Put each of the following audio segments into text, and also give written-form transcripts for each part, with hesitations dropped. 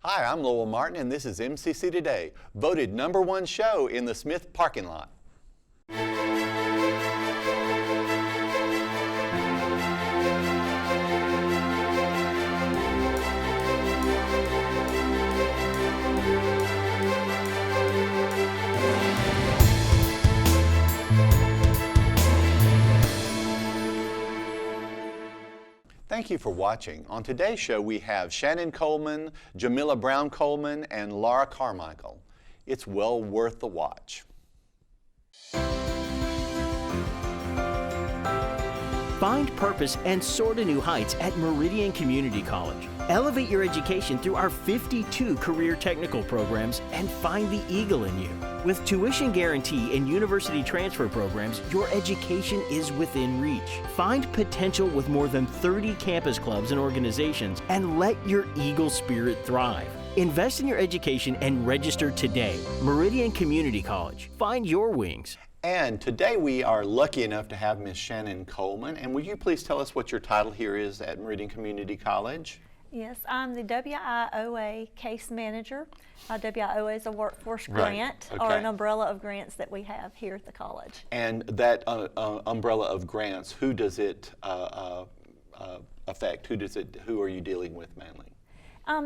Hi, I'm Lowell Martin, and this is MCC Today, voted #1 show in the Smith parking lot. Thank you for watching. On today's show, we have Shannon Coleman, Jamila Brown Coleman, and Laura Carmichael. It's well worth the watch. Find purpose and soar to new heights at Meridian Community College. Elevate your education through our 52 career technical programs and find the eagle in you. With tuition guarantee and university transfer programs, your education is within reach. Find potential with more than 30 campus clubs and organizations and let your eagle spirit thrive. Invest in your education and register today. Meridian Community College. Find your wings. And today we are lucky enough to have Miss Shannon Coleman. And would you please tell us what your title here is at Meridian Community College? Yes, I'm the WIOA case manager. WIOA is a workforce grant, or an umbrella of grants that we have here at the college. And that umbrella of grants, who does it affect? Who are you dealing with mainly?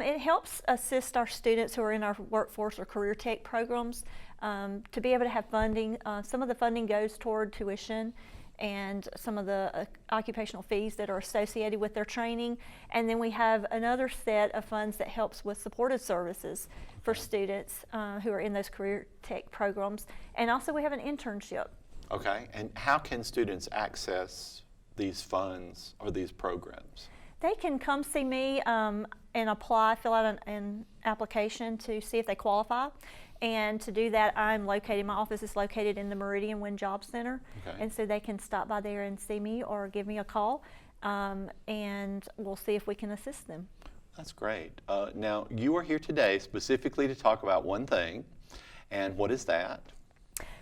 It helps assist our students who are in our workforce or career tech programs to be able to have funding. Some of the funding goes toward tuition and some of the occupational fees that are associated with their training. And then we have another set of funds that helps with supportive services for students who are in those career tech programs. And also we have an internship. Okay, and how can students access these funds or these programs? They can come see me and apply, fill out an application to see if they qualify. And to do that, my office is located in the Meridian Wind Job Center. Okay. And so they can stop by there and see me or give me a call, and we'll see if we can assist them. That's great. Now, you are here today specifically to talk about one thing, and what is that?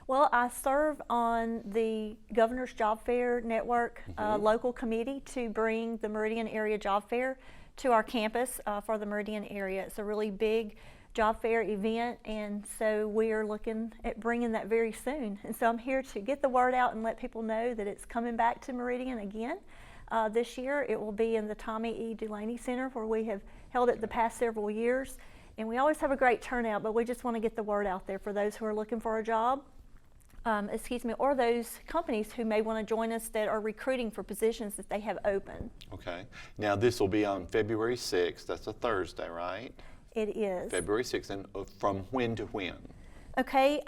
Well, I serve on the Governor's Job Fair Network local committee to bring the Meridian Area Job Fair to our campus for the Meridian area. It's a really big job fair event, and so we are looking at bringing that very soon. And so I'm here to get the word out and let people know that it's coming back to Meridian again. This year it will be in the Tommy E. Delaney Center, where we have held it the past several years. And we always have a great turnout, but we just want to get the word out there for those who are looking for a job. Or those companies who may want to join us that are recruiting for positions that they have open. Okay. Now this will be on February 6th. That's a Thursday, right? It is. February 6th, and from when to when? Okay,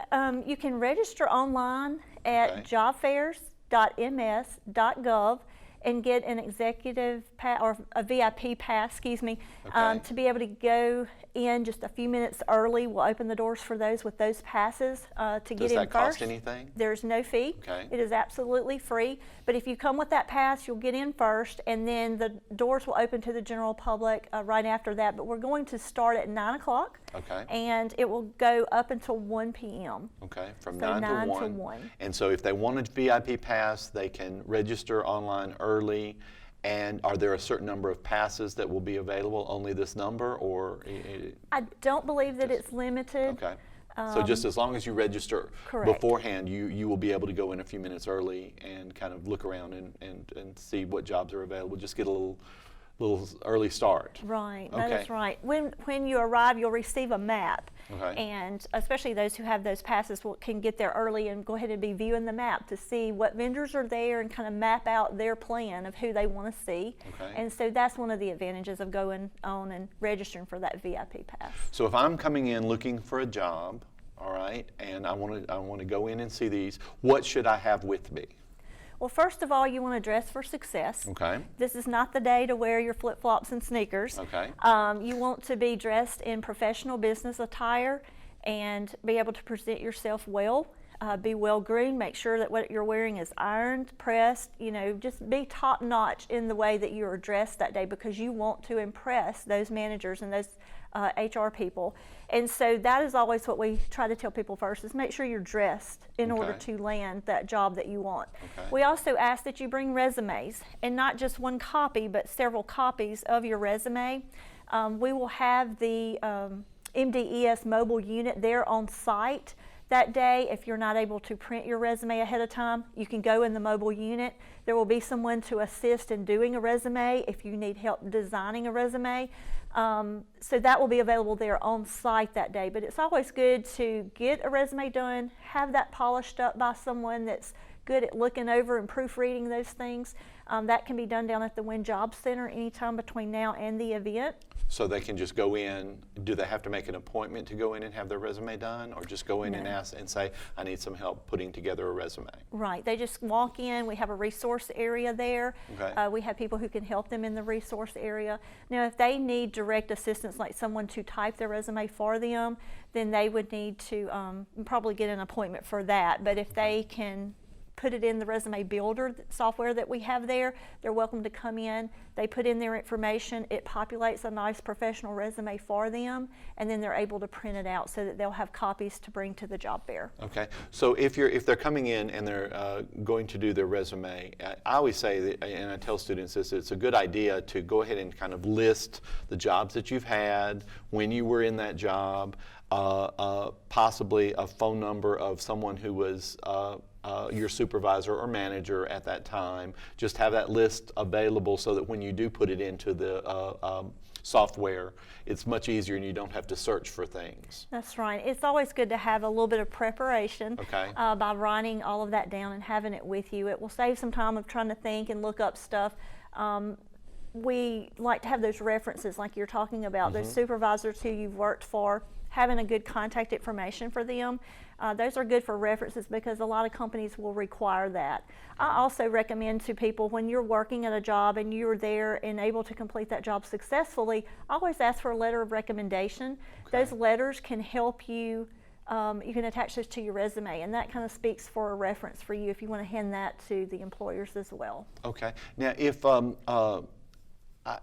you can register online at jobfairs.ms.gov and get an executive or a VIP pass, to be able to go in just a few minutes early. We'll open the doors for those with those passes to get in first. Does that cost anything? There's no fee. Okay. It is absolutely free. But if you come with that pass, you'll get in first, and then the doors will open to the general public right after that. But we're going to start at 9 o'clock. Okay. And it will go up until 1 p.m. Okay, from so 9 to 1. And so if they want a VIP pass, they can register online early. And are there a certain number of passes that will be available, only this number, or? I don't believe that it's limited. Okay. So just as long as you register beforehand, you will be able to go in a few minutes early and kind of look around and see what jobs are available. Just get a little early start. Right, that is right. When you arrive, you'll receive a map. Okay. And especially those who have those passes can get there early and go ahead and be viewing the map to see what vendors are there and kind of map out their plan of who they want to see. Okay. And so that's one of the advantages of going on and registering for that VIP pass. So if I'm coming in looking for a job, all right, and I want to go in and see these, what should I have with me? Well, first of all, you want to dress for success. Okay. This is not the day to wear your flip-flops and sneakers. Okay. You want to be dressed in professional business attire and be able to present yourself well. Be well groomed. Make sure that what you're wearing is ironed, pressed. Just be top notch in the way that you are dressed that day, because you want to impress those managers and those HR people. And so that is always what we try to tell people first, is make sure you're dressed in order to land that job that you want. Okay. We also ask that you bring resumes, and not just one copy, but several copies of your resume. We will have the MDES mobile unit there on site that day. If you're not able to print your resume ahead of time, you can go in the mobile unit. There will be someone to assist in doing a resume if you need help designing a resume. So that will be available there on site that day. But it's always good to get a resume done, have that polished up by someone that's good at looking over and proofreading those things. That can be done down at the Wynn Job Center anytime between now and the event. So they can just go in. Do they have to make an appointment to go in and have their resume done, or just go in and ask and say, I need some help putting together a resume? Right. They just walk in. We have a resource area there. Okay. We have people who can help them in the resource area. Now, if they need direct assistance, like someone to type their resume for them, then they would need to probably get an appointment for that. But if they can put it in the resume builder software that we have there, they're welcome to come in. They put in their information, it populates a nice professional resume for them, and then they're able to print it out so that they'll have copies to bring to the job fair. Okay, so if they're coming in and they're going to do their resume, I always say that, and I tell students this, it's a good idea to go ahead and kind of list the jobs that you've had, when you were in that job, possibly a phone number of someone who was your supervisor or manager at that time. Just have that list available so that when you do put it into the software, it's much easier and you don't have to search for things. That's right. It's always good to have a little bit of preparation by writing all of that down and having it with you. It will save some time of trying to think and look up stuff. We like to have those references like you're talking about, those supervisors who you've worked for, having a good contact information for them. Those are good for references because a lot of companies will require that. I also recommend to people when you're working at a job and you're there and able to complete that job successfully, always ask for a letter of recommendation. Those letters can help you, you can attach those to your resume, and that kind of speaks for a reference for you if you want to hand that to the employers as well. Okay. Now, if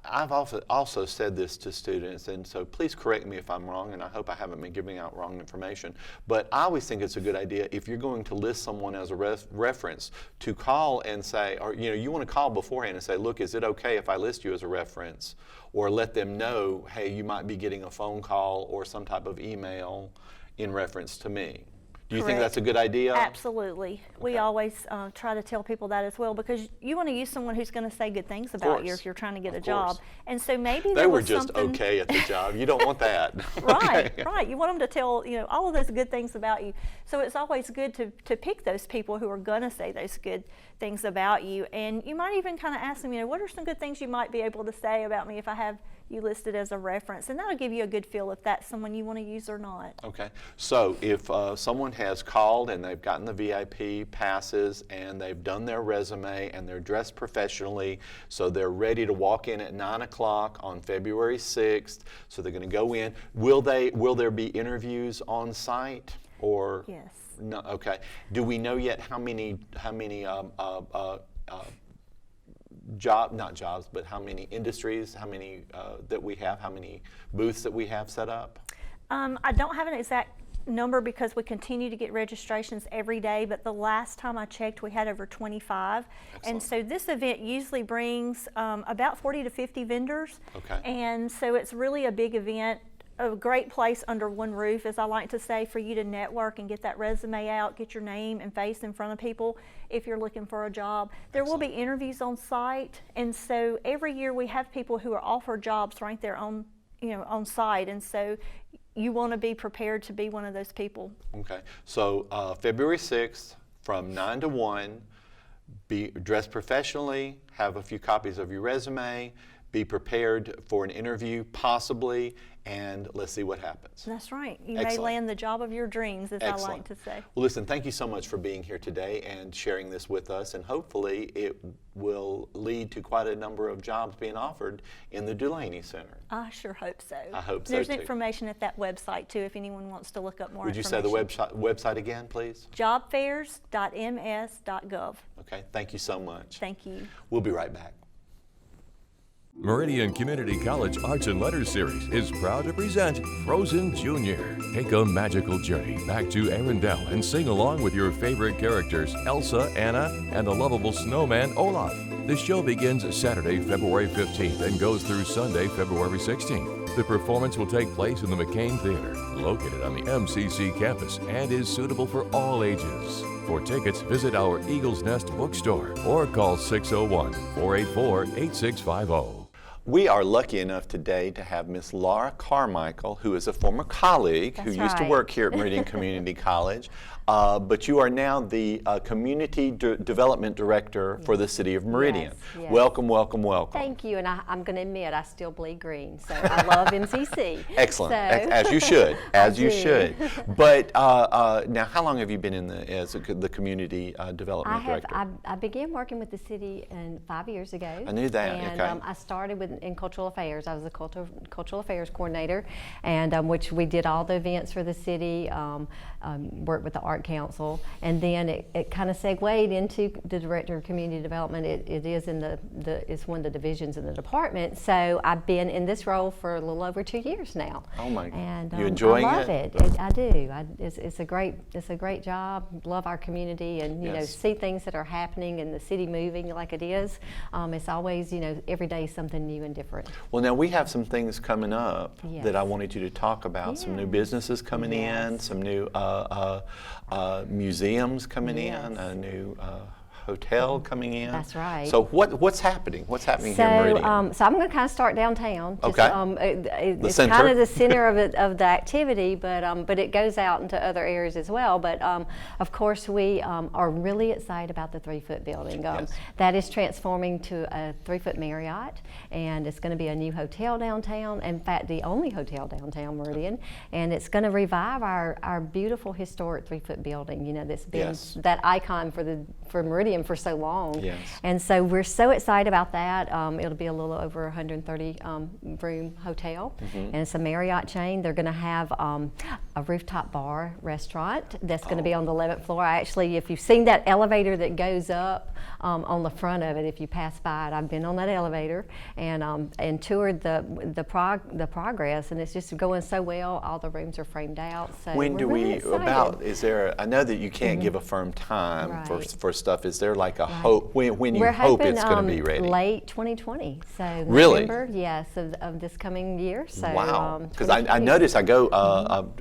I've also said this to students, and so please correct me if I'm wrong, and I hope I haven't been giving out wrong information, but I always think it's a good idea if you're going to list someone as a reference to call and say, or you want to call beforehand and say, look, is it okay if I list you as a reference? Or let them know, hey, you might be getting a phone call or some type of email in reference to me. Do you think that's a good idea? Absolutely. We always try to tell people that as well, because you want to use someone who's going to say good things about you if you're trying to get a job. And so maybe they were just okay at the job. You don't want that. Right. You want them to tell all of those good things about you. So it's always good to pick those people who are going to say those good things about you. And you might even kind of ask them, what are some good things you might be able to say about me if I have you listed as a reference, and that'll give you a good feel if that's someone you want to use or not. Okay, so if someone has called and they've gotten the VIP passes and they've done their resume and they're dressed professionally, so they're ready to walk in at 9 o'clock on February 6th, so they're going to go in, will there be interviews on site? Or yes. No, okay. Do we know yet how many not jobs, but how many industries, how many that we have, how many booths that we have set up? I don't have an exact number because we continue to get registrations every day, but the last time I checked we had over 25. Excellent. And so this event usually brings about 40 to 50 vendors. Okay. And so it's really a big event. A great place under one roof, as I like to say, for you to network and get that resume out, get your name and face in front of people if you're looking for a job. There will be interviews on site, and so every year we have people who are offered jobs right there on site, and so you want to be prepared to be one of those people. Okay, so February 6th from 9 to 1, be dressed professionally, have a few copies of your resume, be prepared for an interview, possibly, and let's see what happens. That's right. You may land the job of your dreams, as I like to say. Well, listen, thank you so much for being here today and sharing this with us, and hopefully it will lead to quite a number of jobs being offered in the Dulaney Center. I sure hope so. I hope so, There's too. information at that website, too, if anyone wants to look up more information. Would you say the website again, please? jobfairs.ms.gov. Okay, thank you so much. Thank you. We'll be right back. Meridian Community College Arts and Letters Series is proud to present Frozen Junior. Take a magical journey back to Arendelle and sing along with your favorite characters, Elsa, Anna, and the lovable snowman, Olaf. The show begins Saturday, February 15th and goes through Sunday, February 16th. The performance will take place in the McCain Theater, located on the MCC campus, and is suitable for all ages. For tickets, visit our Eagles Nest bookstore or call 601-484-8650. We are lucky enough today to have Miss Laura Carmichael, who is a former colleague who used to work here at Meridian Community College, but you are now the Community Development Director for the City of Meridian. Yes. Welcome, welcome, welcome. Thank you, and I'm going to admit I still bleed green, so I love MCC. Excellent, So. as you should, as you do. should. But now, how long have you been as the Community Development Director? I began working with the city 5 years ago. I knew that, And okay. I started in cultural affairs. I was a cultural affairs coordinator, and which we did all the events for the city, worked with the Art Council, and then it kind of segued into the Director of Community Development. It is in it's one of the divisions in the department. So I've been in this role for a little over 2 years now. Oh my! And you enjoying I love it? I do. It's a great job. Love our community, and you know, see things that are happening and the city moving like it is. It's always, you know, every day something new and different. Well, now we have some things coming up Yes. that I wanted you to talk about. Some new businesses coming in, Yes. some new museums coming in, Yes. a new hotel coming in. That's right. So what's happening? What's happening here in Meridian? So I'm going to kind of start downtown. Just, Okay. It's center. kind of the center of the activity, but it goes out into other areas as well. But of course, we are really excited about the 3-foot building. Yes. That is transforming to a 3-foot Marriott, and it's going to be a new hotel downtown. In fact, the only hotel downtown Meridian, and it's going to revive our beautiful historic 3-foot building. You know, that's been Yes. that icon for Meridian for so long. Yes. And so we're so excited about that. It'll be a little over 130 room hotel, and it's a Marriott chain. They're going to have a rooftop bar restaurant that's going to be on the 11th floor. Actually, if you've seen that elevator that goes up on the front of it, if you pass by it, I've been on that elevator and toured the progress, and it's just going so well. All the rooms are framed out. So When we're do really we excited. is there? I know that you can't give a firm time Right. for stuff. Is there like a hope when you We're hope hoping, it's going to be ready? Late 2020. So Really? November, yes, of this coming year. So Wow, because I 2020. notice I go,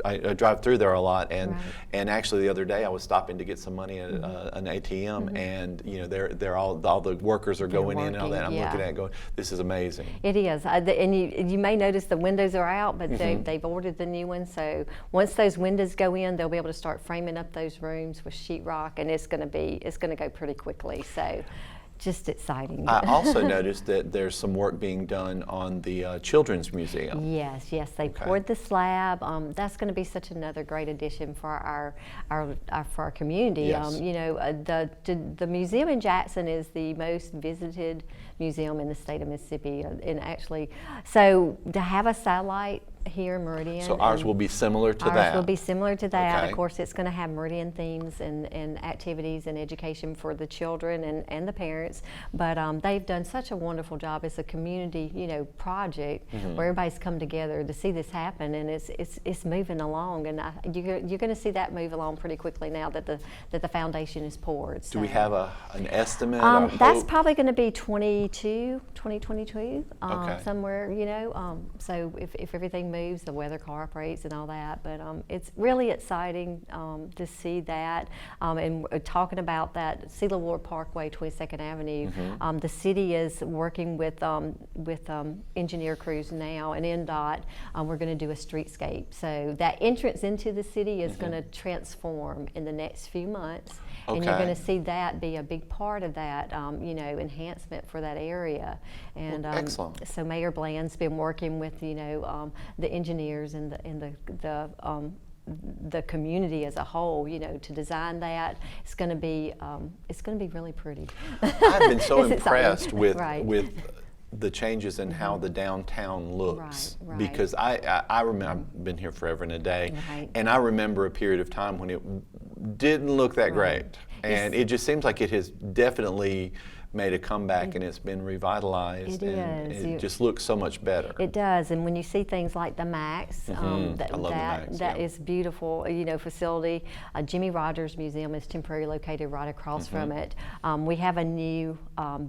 I drive through there a lot, and Right. and actually the other day I was stopping to get some money at an ATM, and you know they're all the workers are going in and all that. I'm working, looking yeah. at it going, this is amazing. It is, and you may notice the windows are out, but they've ordered the new ones. So once those windows go in, they'll be able to start framing up those rooms with sheetrock, and it's going to go pretty quickly. So just exciting. I also noticed that there's some work being done on the Children's Museum. Yes, they poured the slab. That's going to be such another great addition for our community. Yes. You know, the museum in Jackson is the most visited museum in the state of Mississippi, and actually, so to have a satellite here in Meridian. So ours will be similar to Ours that. will be similar to that. Okay. Of course, it's going to have Meridian themes and activities and education for the children and the parents. But they've done such a wonderful job as a community, you know, project where everybody's come together to see this happen, and it's moving along. And you're going to see that move along pretty quickly now that the foundation is poured. Do we have an estimate? or That's hope? probably going to be 2022, Okay. somewhere, you know. So if everything moves, the weather cooperates and all that. But it's really exciting to see that. And we're talking about that Cedar Ward Parkway, 22nd Avenue. The city is working with engineer crews now and NDOT. We're going to do a streetscape. So that entrance into the city is going to transform in the next few months. And you're Okay. going to see that be a big part of that, you know, enhancement for that area. And Well, excellent. So Mayor Bland's been working with, you know, the engineers and the community as a whole, you know, to design that. It's going to be really pretty. I've been so It's exciting. impressed with Right. with the changes in how the downtown looks, Right. because I remember, I've been here forever and a day, Right. and I remember a period of time when it didn't look that great, and it just seems like it has definitely made a comeback and it's been revitalized. It and is. It just looks so much better. It does, and when you see things like the Max, I love the Max, that yeah. is beautiful, facility. Jimmy Rogers Museum is temporarily located right across from it. We have a new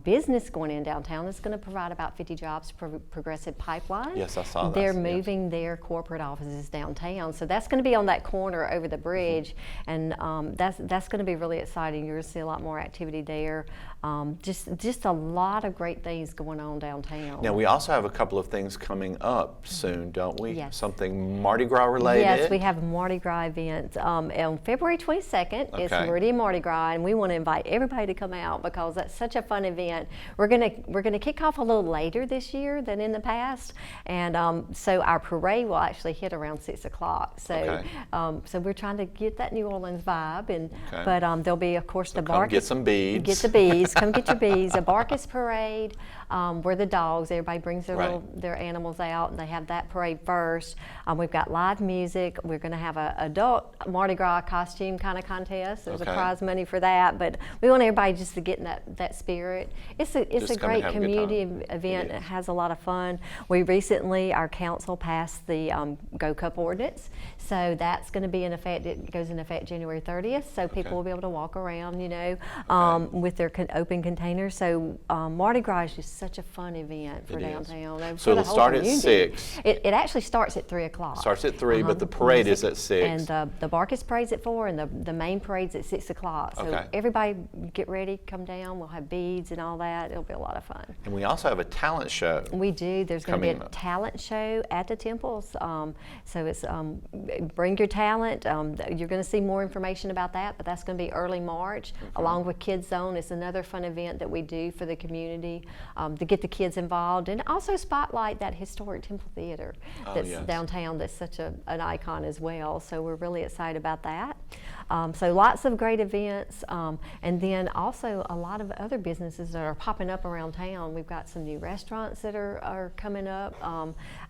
business going in downtown that's going to provide about 50 jobs for Progressive Pipeline. Yes, I saw that. They're yes. moving their corporate offices downtown, so that's going to be on that corner over the bridge, and that's going to be really exciting. You're going to see a lot more activity there. Just a lot of great things going on downtown. Now, we also have a couple of things coming up soon, don't we? Yes. Something Mardi Gras related? Yes, we have a Mardi Gras event on February 22nd. It's Okay. Meridian Mardi Gras, and we want to invite everybody to come out because that's such a fun event. We're gonna kick off a little later this year than in the past, and so our parade will actually hit around 6 o'clock. So, Okay. So we're trying to get that New Orleans vibe, and Okay. but there'll be, of course, the Come Barkis. get some beads. Get the beads. Come get your beads. A Barkis parade where the dogs. Everybody brings their Right. their animals out, and they have that parade first. We've got live music. We're going to have an adult Mardi Gras costume kind of contest. There's Okay. a prize money for that, but we want everybody just to get in that spirit. It's a Just come and great have a good community time. event. It It is. has a lot of fun. We recently, our council passed the Go Cup ordinance, so that's going to be in effect. It goes in effect January 30th, so people Okay. will be able to walk around, with their open containers. So Mardi Gras is just such a fun event for It is. downtown. and So for the it'll whole start at community. 6. It actually starts at 3 o'clock. Starts at 3, but the parade is at 6. And the Barkis parade's at 4, and the main parade's at 6 o'clock. So Okay. everybody get ready, come down. We'll have beads and all that. It'll be a lot of fun. And we also have a talent show. We do. There's going to be Coming a up. talent show at the temples. So it's bring your talent. You're going to see more information about that, but that's going to be early March, along with Kids Zone. It's another fun event that we do for the community to get the kids involved, and also spotlight that historic Temple Theater that's yes. downtown. That's such an icon as well. So we're really excited about that. So lots of great events, and then also a lot of other businesses that are popping up around town. We've got some new restaurants that are coming up.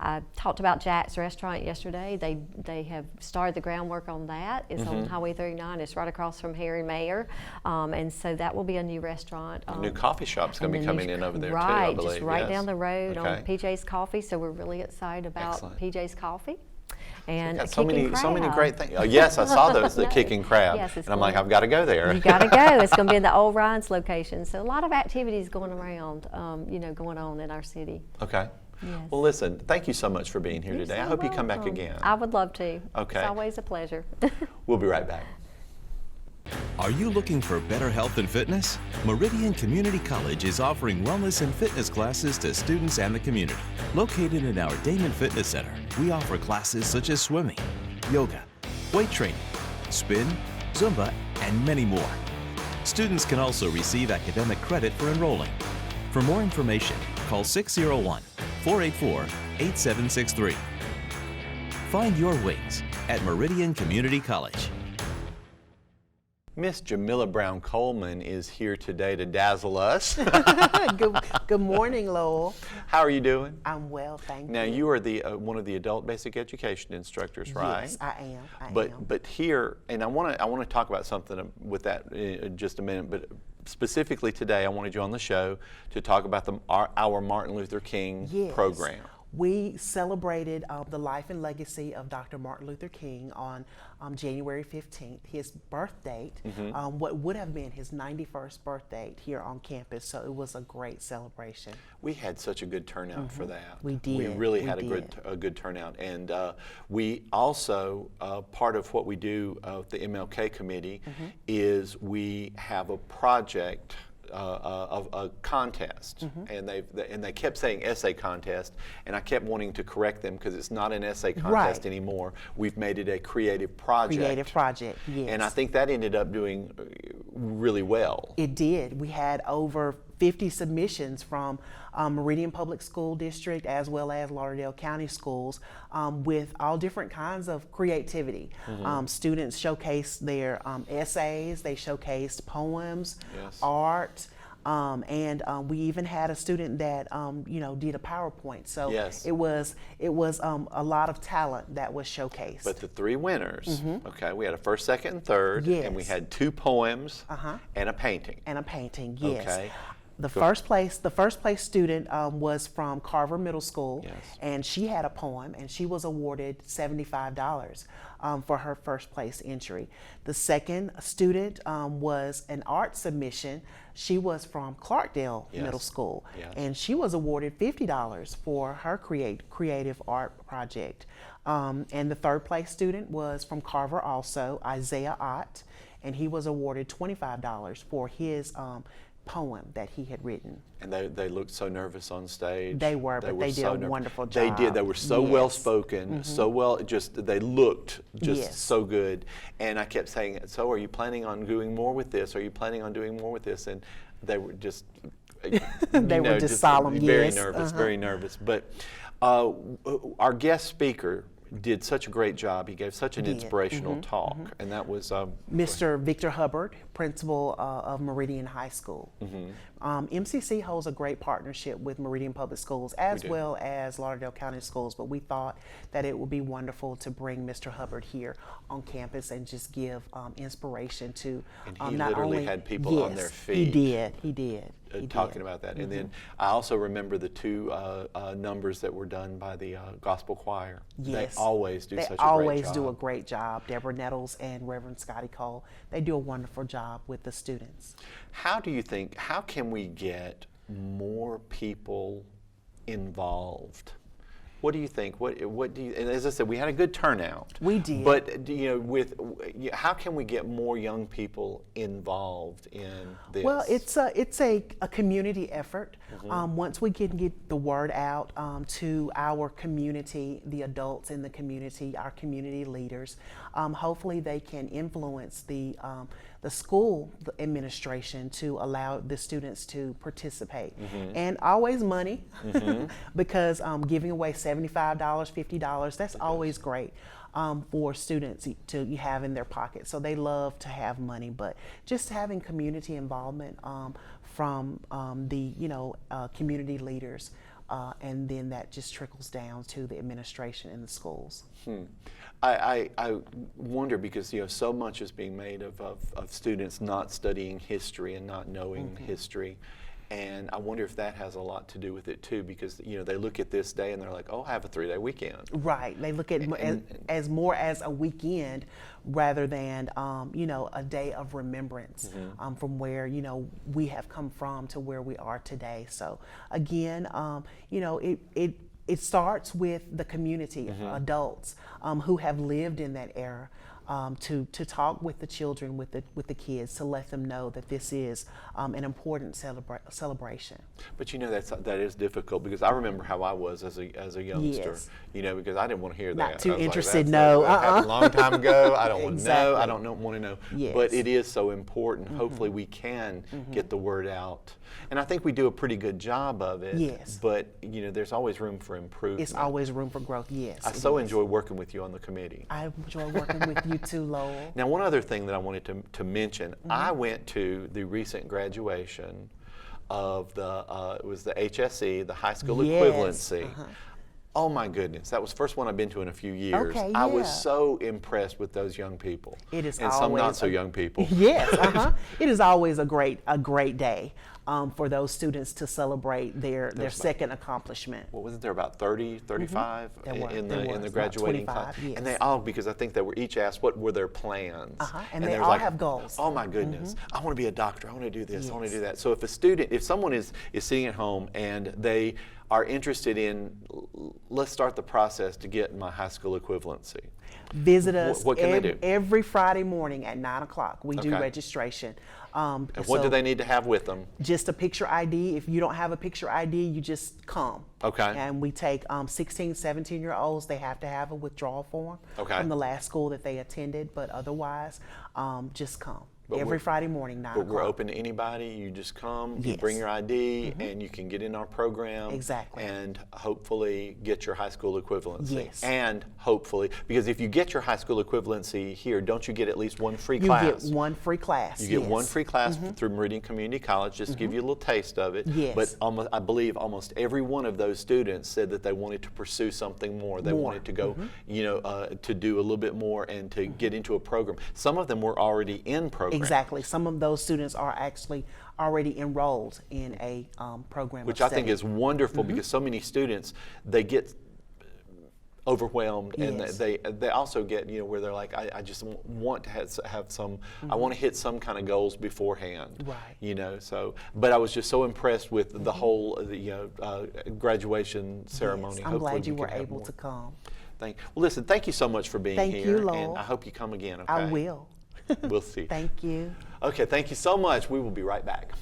I talked about Jack's Restaurant yesterday. They have started the groundwork on that. It's on Highway 39. It's right across from Harry Mayer, and so that will be a new restaurant. A new coffee shop's going to be coming in over there too, I right, believe. just right yes. down the road Okay. on PJ's Coffee. So we're really excited about Excellent. PJ's Coffee. And Got a so kicking many crab. great things. Oh, yes, I saw those, the No. kicking crab. Yes, it's and I'm like, going- I've got to go there. You got to go. It's going to be in the old Ryan's location. So a lot of activities going around, going on in our city. Okay. Yes. Well, listen, thank you so much for being here You're today. I so hope you come back welcome. again. I would love to. Okay. It's always a pleasure. We'll be right back. Are you looking for better health and fitness? Meridian Community College is offering wellness and fitness classes to students and the community. Located in our Damon Fitness Center, we offer classes such as swimming, yoga, weight training, spin, Zumba, and many more. Students can also receive academic credit for enrolling. For more information, call 601-484-8763. Find your wings at Meridian Community College. Miss Jamila Brown Coleman is here today to dazzle us. Good morning, Lowell. How are you doing? I'm well, thank Now, you. you are the one of the adult basic education instructors, right? Yes, I am. I am. But here, and I want to talk about something with that in just a minute. But specifically today, I wanted you on the show to talk about our Martin Luther King Yes. program. We celebrated the life and legacy of Dr. Martin Luther King on January 15th, his birth date, what would have been his 91st birth date here on campus. So it was a great celebration. We had such a good turnout for that. We did. We really We had did. a good turnout, and we also part of what we do the MLK committee is we have a project. Of a contest, and they kept saying essay contest, and I kept wanting to correct them because it's not an essay contest Right. anymore. We've made it a creative project. Creative project, yes. And I think that ended up doing really well. It did. We had over 50 submissions from Meridian Public School District as well as Lauderdale County Schools with all different kinds of creativity. Students showcased their essays, they showcased poems, Yes. art, and we even had a student that did a PowerPoint. So Yes. it was a lot of talent that was showcased. But the three winners, okay, we had a first, second, and third, and we Yes. had two poems and a painting. And a painting, yes. Okay. The first place student was from Carver Middle School, Yes. and she had a poem, and she was awarded $75 for her first place entry. The second student was an art submission. She was from Clarkdale Yes. Middle School, Yes. and she was awarded $50 for her creative art project. And the third place student was from Carver also, Isaiah Ott, and he was awarded $25 for his poem that he had written. And they looked so nervous on stage. They were, but they did a wonderful job. They did. They were so Yes. well spoken, so well. They looked just Yes. so good. And I kept saying, "So, are you planning on doing more with this? Are you planning on doing more with this?" And they were just They were just solemn, very yes. nervous, very nervous. But our guest speaker did such a great job. He gave such an inspirational talk, and that was Mr. Victor Hubbard, principal of Meridian High School. MCC holds a great partnership with Meridian Public Schools as do. well as Lauderdale County Schools, but we thought that it would be wonderful to bring Mr. Hubbard here on campus and just give inspiration to And he not literally only had people on their feet. He did. talking about that. And then I also remember the two numbers that were done by the gospel choir. Yes. They always do They such a great always job. do a great job. Deborah Nettles and Reverend Scotty Cole, they do a wonderful job with the students. How do you think, how can we get more people involved? What do you think? What do you? And as I said, we had a good turnout. We did. But how can we get more young people involved in this? Well, it's a community effort. Once we can get the word out to our community, the adults in the community, our community leaders, hopefully they can influence the school administration to allow the students to participate. And always money, because giving away $75, $50, that's always great for students to have in their pocket. So they love to have money, but just having community involvement from the community leaders, and then that just trickles down to the administration in the schools. I wonder, because so much is being made of students not studying history and not knowing history, and I wonder if that has a lot to do with it too, because they look at this day and they're like, oh, I have a 3-day weekend. Right, they look at it as more as a weekend rather than a day of remembrance from where we have come from to where we are today. So again, it starts with the community, adults who have lived in that era, to talk with the children, with the kids, to let them know that this is an important celebration. But that is difficult, because I remember how I was as a youngster. Yes. Because I didn't want to hear Not that. too I was like, interested, that no. happened a long time ago. I don't want to know. Exactly. I don't want to know. Yes. But it is so important. Hopefully we can get the word out. And I think we do a pretty good job of it. Yes. But there's always room for improvement. It's always room for growth, yes. I so enjoy working with you on the committee. I enjoy working with you too, Lowell. Now, one other thing that I wanted to mention, I went to the recent graduation of it was the HSE, the high school Yes. equivalency. Oh my goodness, that was the first one I've been to in a few years. Okay, I was yeah. so impressed with those young people. It is and some always not so young people. Yes, It is always a great day for those students to celebrate their second accomplishment. What was it? There were about 30, 35 There were. in There the was graduating about class. 25, And they yes. all, because I think they were each asked what were their plans. And they were all like, have goals. Oh my goodness, I want to be a doctor. I want to do this. I want to Yes. do that. So if someone is sitting at home and they are interested in, let's start the process to get my high school equivalency. Visit us What can they do? every Friday morning at 9 o'clock. We do Okay. registration. And what do they need to have with them? Just a picture ID. If you don't have a picture ID, you just come. Okay. And we take 16, 17-year-olds. They have to have a withdrawal form Okay. from the last school that they attended, but otherwise, just come. But Every we're- Friday morning, 9 But o'clock. we're open to anybody. You just come, you Yes. bring your ID, and you can get in our program. Exactly. And hopefully get your high school equivalency. Yes. And hopefully, because if you get your high school equivalency here, don't you get at least one free You class? get one free class. You get one yes. free class through Meridian Community College, just to give you a little taste of it. Yes. But I believe almost every one of those students said that they wanted to pursue something more. They More. wanted to go, to do a little bit more and to get into a program. Some of them were already in programs. Exactly. Some of those students are actually already enrolled in a program Which of I think study. is wonderful because so many students, they get overwhelmed and Yes. they also get, where they're like, I just want to have some, I want to hit some kind of goals beforehand. Right. So, but I was just so impressed with the whole, graduation ceremony. Yes, I'm Hopefully glad you we were can have able more. to come. Well, listen, thank you so much for being Thank here. you, Lowell. And I hope you come again, okay? I will. We'll see. Thank you. Okay, thank you so much. We will be right back.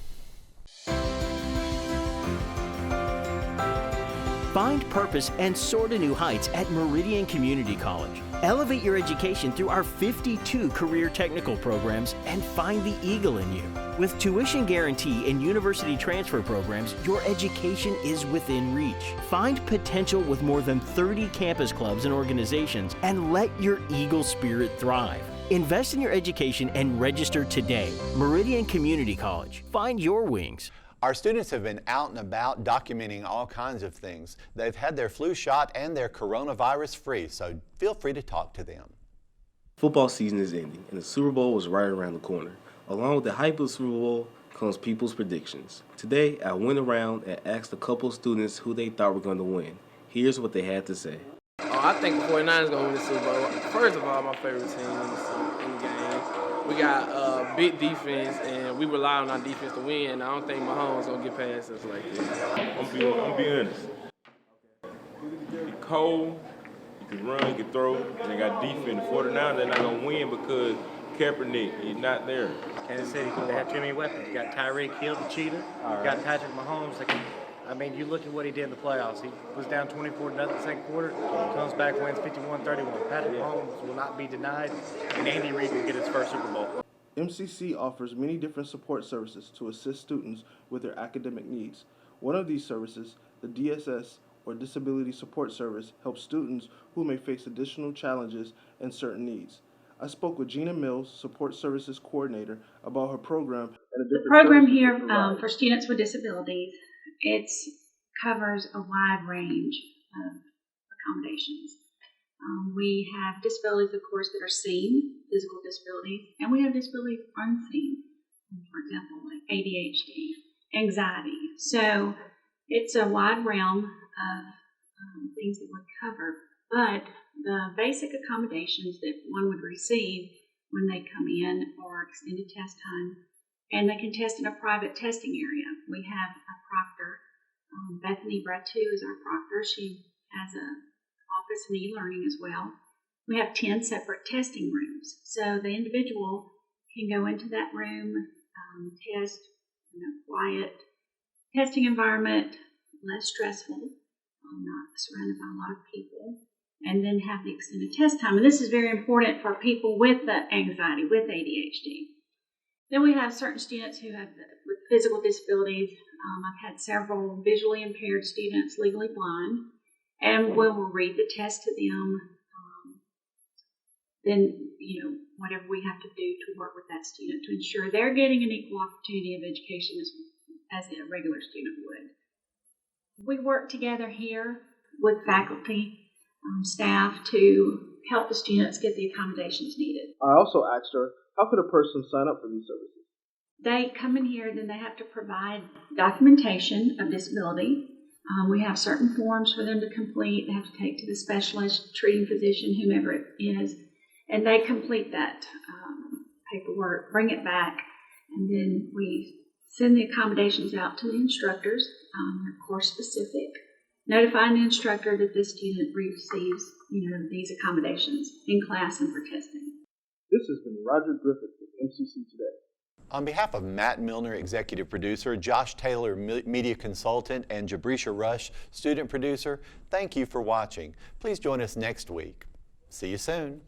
Find purpose and soar to new heights at Meridian Community College. Elevate your education through our 52 career technical programs and find the eagle in you. With tuition guarantee and university transfer programs, your education is within reach. Find potential with more than 30 campus clubs and organizations and let your eagle spirit thrive. Invest in your education and register today. Meridian Community College. Find your wings. Our students have been out and about documenting all kinds of things. They've had their flu shot and they're coronavirus free, so feel free to talk to them. Football season is ending, and the Super Bowl is right around the corner. Along with the hype of the Super Bowl comes people's predictions. Today, I went around and asked a couple of students who they thought were going to win. Here's what they had to say. I think the 49ers going to win the Super Bowl. First of all, my favorite team in the game. We got a big defense, and we rely on our defense to win. I don't think Mahomes going to get past us like this. I'm be honest. It's cold, you can run, you can throw, and they got defense. The 49ers, they're not going to win because Kaepernick is not there. Kansas City, they have too many weapons. You got Tyreek Hill, the cheater. You got Patrick Mahomes. You look at what he did in the playoffs. He was down 24-0 the second quarter, comes back, wins 51-31. Patrick Mahomes will not be denied, and Andy Reid will get his first Super Bowl. MCC offers many different support services to assist students with their academic needs. One of these services, the DSS, or Disability Support Service, helps students who may face additional challenges and certain needs. I spoke with Gina Mills, Support Services Coordinator, about her program and the program here for students with disabilities. It covers a wide range of accommodations. We have disabilities, of course, that are seen, physical disabilities, and we have disabilities unseen, for example, like ADHD, anxiety. So it's a wide realm of things that we cover, but the basic accommodations that one would receive when they come in are extended test time, and they can test in a private testing area. We have a proctor. Bethany Bratu is our proctor. She has an office in e-learning as well. We have 10 separate testing rooms. So the individual can go into that room, test in a quiet testing environment, less stressful, not surrounded by a lot of people, and then have the extended test time. And this is very important for people with the anxiety, with ADHD. Then we have certain students who have with physical disabilities. I've had several visually impaired students, legally blind, and we will read the test to them. Then, whatever we have to do to work with that student to ensure they're getting an equal opportunity of education as a regular student would. We work together here with faculty, staff to help the students get the accommodations needed. I also asked her, how could a person sign up for these services? They come in here, then they have to provide documentation of disability. We have certain forms for them to complete. They have to take to the specialist, treating physician, whomever it is, and they complete that paperwork, bring it back, and then we send the accommodations out to the instructors. They're course specific, notifying the instructor that this student receives, these accommodations in class and for testing. This has been Roger Griffith with MCC Today. On behalf of Matt Milner, Executive Producer, Josh Taylor, Media Consultant, and Jabrisha Rush, Student Producer, thank you for watching. Please join us next week. See you soon.